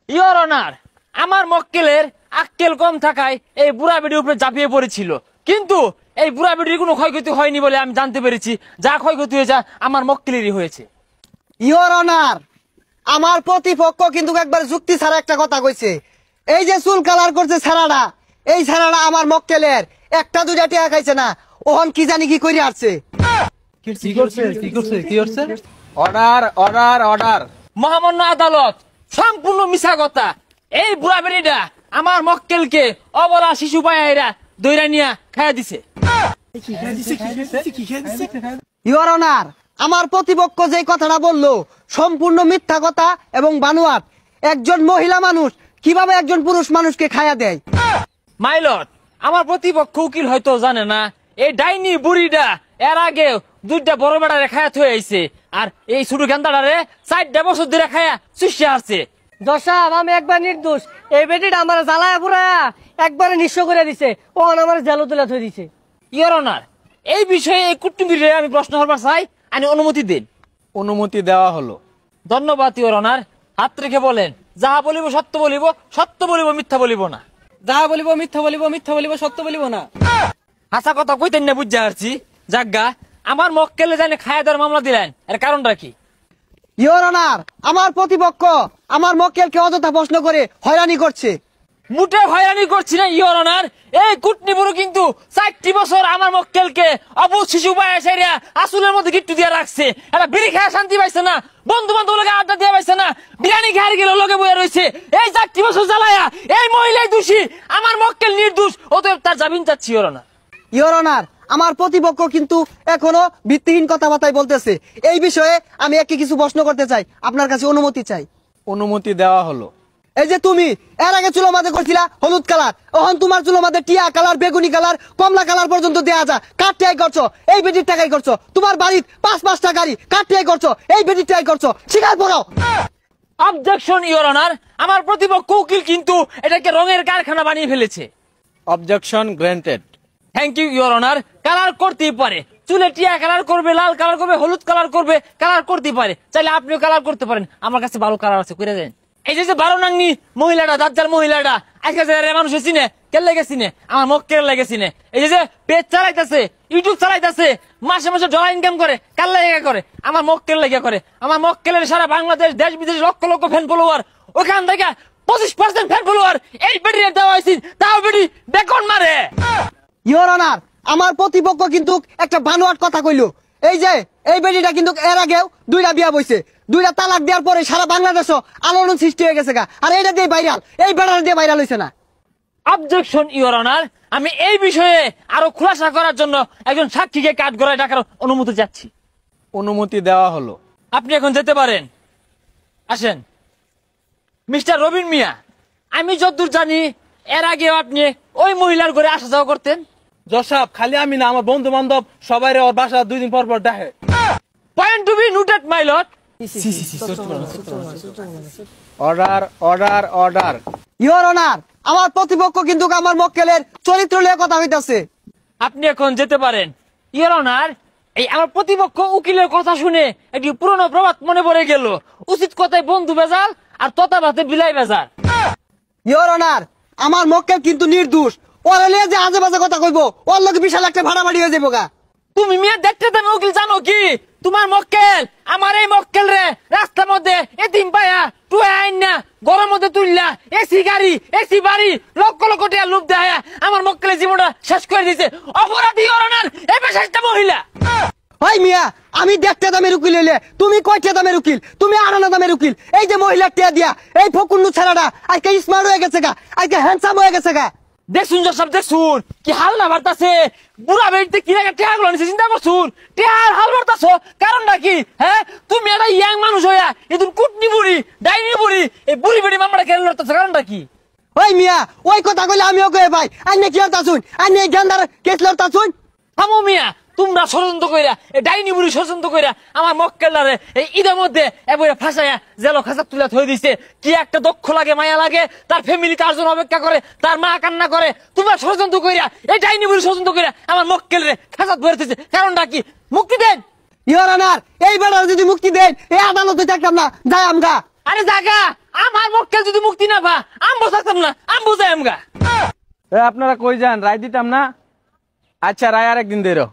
Your honour, আমার মক্কেলের আক্কেল কম থাকায় এই বুড়া বেটির উপরে ঝাঁপিয়ে পড়েছিল, কিন্তু এই বুড়া বেটির কোনো ক্ষয়ক্ষতি হয়নি বলে আমি জানতে পেরেছি। যা ক্ষয়ক্ষতি হয়েছে আমার মক্কেলেরই হয়েছে। ইওর অনার, আমার প্রতিপক্ষ কিন্তু একবার যুক্তি ছাড়া একটা কথা কইছে। এই যে চুল কালার করছে ছাড়াটা, এই ছাড়াটা আমার মক্কেলের একটা দুইটা টাকা খাইছে না, ওহন কি জানি কি করে আসছে। Order order order. মহামান্য আদালত, সম্পূর্ণ মিছা কথা। এই বুড়া বেটিটা আমার মক্কেলকে অবলা শিশু পায়া দইরা নিয়া খাইয়া দিছে। ইওর অনার, আমার প্রতিপক্ষ যে কথাটা বললো সম্পূর্ণ মিথ্যা কথা এবং বানোয়াট। একজন মহিলা মানুষ কিভাবে একজন পুরুষ মানুষকে খায়া দেয়? মাইলট, আমার প্রতিপক্ষ উকিল হয়তো জানে না, এই ডাইনি বুড়িটা এর আগে দুইটা বড় বেড়ারে খায়া থয়ে আইছে, আর এই ছোট গেন্দাটারে 4 বছর ধরে খায়া চুষে আসছে। দশাব, আমি একবার নির্দোষ। এই বেটিটা আমার জ্বালায় পুরায়া একবারে নিঃস্ব করে দিছে, ও আমার জেলো তুলে থয়ে দিছে। ইওর অনার, এই বিষয়ে এই কুটুম্বিরে আমি প্রশ্ন করবার চাই, আমি অনুমতি দিন। অনুমতি দেওয়া হলো। ধন্যবাদ ইওর অনার। হাত রেখে বলেন, যাহা বলিব সত্য বলিব, সত্য বলিব, মিথ্যা বলিব না। যাহা বলিব মিথ্যা বলিব, মিথ্যা বলিব সত্য বলিব না। হাসা কথা কইতেন না, বুঝতে পারছি। জাগা, আমার মক্কেলে জানে খায়া দেওয়ার মামলা দিলেন, এর কারণটা কি? ইওর অনার, আমার প্রতিপক্ষ আমার মক্কেলকে অযথা প্রশ্ন করে হয়রানি করছে। মুটে হয়রানি করছি না ইওর অনার। এই কুটনি বুড়ো কিন্তু 4 বছর আমার মক্কেলকে অবুঝ শিশু পায়া সেরিয়া আসলের মধ্যে গিট্টু দিয়ে রাখছে। একটা বিড়ি খায়া শান্তি পাইছে না, বন্ধু বান্ধব লোকে আড্ডা দিয়ে পাইছে না, বিরিয়ানি খায় গেল লোকে বয়ে রয়েছে। এই 4 বছর জ্বালায়া এই মহিলাই দোষী, আমার মক্কেল নির্দোষ, অতএব তার জামিন চাচ্ছি ইওর অনার। ইওর অনার, আমার প্রতিপক্ষ কিন্তু এখনো ভিত্তিহীন কথাবার্তায় বলতেছে। এই বিষয়ে আমি একটি কিছু প্রশ্ন করতে চাই, আপনার কাছে অনুমতি চাই। অনুমতি দেওয়া হলো। এই যে তুমি এর আগে চুলো মাঝে করছিলা হলুদ কালার, এখন তোমার চুলো মাঝে টিয়া কালার, বেগুনি কালার, কমলা কালার পর্যন্ত দেয়া যায়। কার টাই করছো? এই বেটির টাকাই করছো। তোমার বাড়ির 5-5টা গাড়ি, কার টাই করছো? এই বেটির টাই করছো। স্বীকার করো। অবজেকশন ইওর অনার, আমার প্রতিপক্ষ উকিল কিন্তু এটাকে রঙের কারখানা বানিয়ে ফেলেছে। Objection granted. Thank you your honour. Colour করতেই পারে, চুলে টিয়া কালার করবে, লাল কালার করবে, হলুদ কালার করবে, কালার করতেই পারে। চাইলে আপনিও কালার করতে পারেন, আমার কাছে ভালো কালার আছে, করে দেন। এই যে 12 নাংনি মহিলাটা, দাজ্জাল মহিলাটা, আজকে যে মানুষ চিনে, কে লেগে চিনে? আমার মক্কেল লেগে চিনে। এই যে পেজ চালাইতেছে, ইউটিউব চালাইতেছে, মাসে মাসে ডলার ইনকাম করে, কার লেগে করে? আমার মক্কেল লেগে করে। আমার মক্কেলের সারা বাংলাদেশ, দেশ বিদেশ লক্ষ লক্ষ ফ্যান ফলোয়ার, ওখান থেকে 25% ফ্যান ফলোয়ার এই বেটির দেওয়া হয়েছে, তাও বেটি বেকন মারে। ইওর অনার, আমার প্রতিপক্ষ কিন্তু একটা বানোয়াট কথা কইলো। এই যে এই বেটিটা কিন্তু এর আগেও 2টা বিয়া বইছে, 2টা তালাক দেওয়ার পরে সারা বাংলাদেশও আলোড়ন সৃষ্টি হয়ে গেছে গা। আর এইটা দিয়ে ভাইরাল, এই বেটাটা দিয়ে ভাইরাল হয়েছে না। অবজেকশন ইওর অনার, আমি এই বিষয়ে আরো খুলাসা করার জন্য একজন সাক্ষীকে কাঠগড়ায় ডাকার অনুমতি চাচ্ছি। অনুমতি দেওয়া হলো। আপনি এখন যেতে পারেন, আসেন। মিস্টার রবিন মিয়া, আমি যতদূর জানি এর আগেও আপনি ওই মহিলার ঘরে আসা যাওয়া করতেন। জসাব, খালি আমি না, আমার বন্ধু বান্ধব সবাই ওর বাসা 2 দিন পর পর দেখে। Point to be noted my lord. Order order order. Your honour, আমার প্রতিপক্ষ কিন্তু আমার মক্কেলের চরিত্র নিয়ে কথা হইতাছে। আপনি এখন যেতে পারেন। ইওর অনার, এই আমার প্রতিপক্ষ উকিলের কথা শুনে একটি পুরনো প্রবাদ মনে পড়ে গেল, উচিত কথায় বন্ধু বেজাল আর তথা ভাতে বিলাই বেজাল। ইওর অনার, আমার মক্কেল কিন্তু নির্দোষ। ওর নিয়ে যে আজে বাজে কথা কইবো, ওর লোকে বিশাল একটা ভাড়াবাড়ি হয়ে যাবো গা। তুমি মিয়া দেখতে তুমি উকিল জানো কি? তোমার মক্কেল আমার এই মক্কেল রে রাস্তার মধ্যে এতিম পায়া টুয়ে আইন না, গরম মধ্যে তুললা, এসি গাড়ি, এসি বাড়ি, লক্ষ লক্ষ টাকা লোভ দেয় আমার মক্কেলের জীবনটা শেষ করে দিছে। অপরাধী ইওর অনার, এই পেশাটা মহিলা। ভাই মিয়া, আমি দেখতে দামের উকিল হইলে তুমি কয়টা দামের উকিল? তুমি 8 দামের উকিল। এই যে মহিলার টিয়া দিয়া এই ফকুন্নু ছেলেটা আজকে স্মার্ট হয়ে গেছে গা, আজকে হ্যান্ডসাম হয়ে গেছে গা। দেখুন সব দেখুন কি হাল না বার্তাছে, বুড়া বেড়িতে কি লাগে টেহা গুলো নিছে, চিন্তা করছুন টেহার হাল বার্তাছ, কারণটা কি? হ্যাঁ, তুমি একটা ইয়াং মানুষ হইয়া এদিন কুটনি বুড়ি, ডাইনি বুড়ি, এই বুড়ি বেড়ি মামলা কেন লড়তেছ, কারণটা কি? ওই মিয়া, ওই কথা কইলে আমিও কয়ে ভাই, আইনে কি হতাছুন? আইনে গেন্দার কেস লড়তাছুন? থামো মিয়া, তোমরা ষড়যন্ত্র কইরা, এই ডাইনি বুড়ি ষড়যন্ত্র কইরা আমার মক্কেলারে এই ঈদের মধ্যে এবারে ফাঁসাইয়া জেলো খাঁচা তুলে থয়ে দিছে। কি একটা দক্ষ লাগে, মায়া লাগে, তার ফ্যামিলি তার জন্য অপেক্ষা করে, তার মা কান্না করে। তোমরা ষড়যন্ত্র কইরা, এই ডাইনি বুড়ি ষড়যন্ত্র কইরা আমার মক্কেলরে খাঁচা ধরে দিছে, কারণটা কি? মুক্তি দেন ইওর অনার, এই বেড়ার যদি মুক্তি দেন এই আদালতে থাকতাম না, যাই আমগা। আরে জাগা, আমার মক্কেল যদি মুক্তি না পা আমি বসাতাম না, আমি বুঝাই আমগা। আপনারা কই যান? রায় দিতাম না। আচ্ছা রায় আরেকদিন দেরো।